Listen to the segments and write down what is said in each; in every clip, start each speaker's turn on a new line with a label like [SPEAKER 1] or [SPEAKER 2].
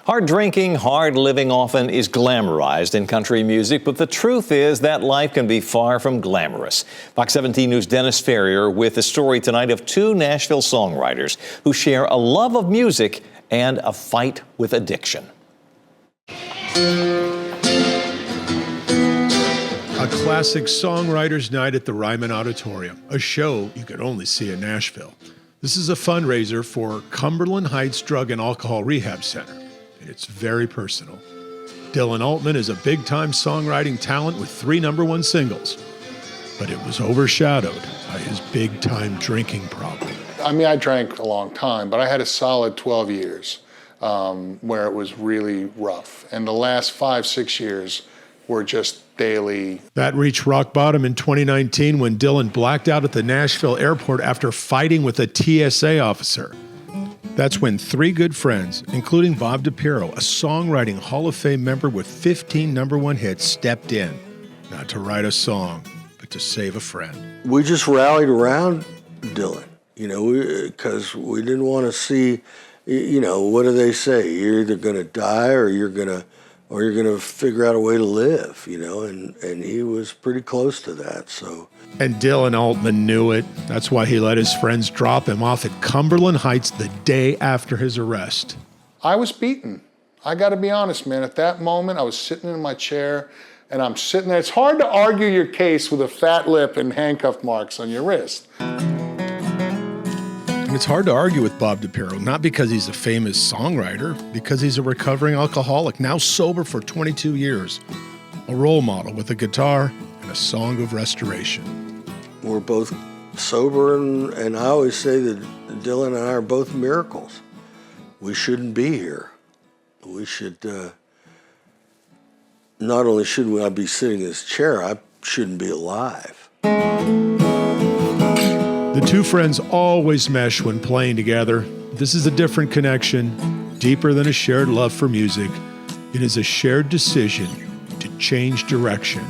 [SPEAKER 1] Hard drinking, hard living often is glamorized in country music, but the truth is that life can be far from glamorous. Fox 17 News' Dennis Ferrier with the story tonight of two Nashville songwriters who share a love of music and a fight with addiction.
[SPEAKER 2] A classic songwriters' night at the Ryman Auditorium, a show you could only see in Nashville. This is a fundraiser for Cumberland Heights Drug and Alcohol Rehab Center, and it's very personal. Dylan Altman is a big-time songwriting talent with 3 #1 singles, but it was overshadowed by his big-time drinking problem.
[SPEAKER 3] I mean, I drank a long time, but I had a solid 12 years where it was really rough. And the last 5-6 years were just daily.
[SPEAKER 2] That reached rock bottom in 2019 when Dylan blacked out at the Nashville airport after fighting with a TSA officer. That's when 3 good friends, including Bob DiPiero, a songwriting Hall of Fame member with 15 #1 hits, stepped in, not to write a song, but to save a friend.
[SPEAKER 4] We just rallied around Dylan, because we didn't want to see, what do they say? You're either going to die or you're going to figure out a way to live, and he was pretty close to that, so.
[SPEAKER 2] And Dylan Altman knew it. That's why he let his friends drop him off at Cumberland Heights the day after his arrest.
[SPEAKER 3] I was beaten. I got to be honest, man. At that moment, I was sitting in my chair, and I'm sitting there. It's hard to argue your case with a fat lip and handcuff marks on your wrist.
[SPEAKER 2] And it's hard to argue with Bob DiPiero, not because he's a famous songwriter, because he's a recovering alcoholic, now sober for 22 years, a role model with a guitar and a song of restoration.
[SPEAKER 4] We're both sober, and I always say that Dylan and I are both miracles. We shouldn't be here. We should, not only should we not be sitting in this chair, I shouldn't be alive.
[SPEAKER 2] The two friends always mesh when playing together. This is a different connection, deeper than a shared love for music. It is a shared decision to change direction,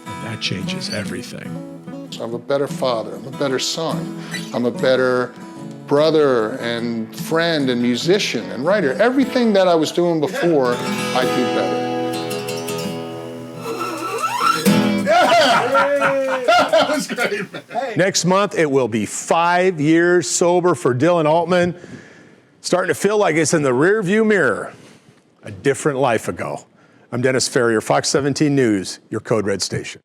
[SPEAKER 2] and that changes everything.
[SPEAKER 3] So I'm a better father, I'm a better son, I'm a better brother and friend and musician and writer. Everything that I was doing before, I do better.
[SPEAKER 2] That was great, man. Next month, it will be 5 years sober for Dylan Altman. Starting to feel like it's in the rearview mirror. A different life ago. I'm Dennis Ferrier, Fox 17 News, your Code Red station.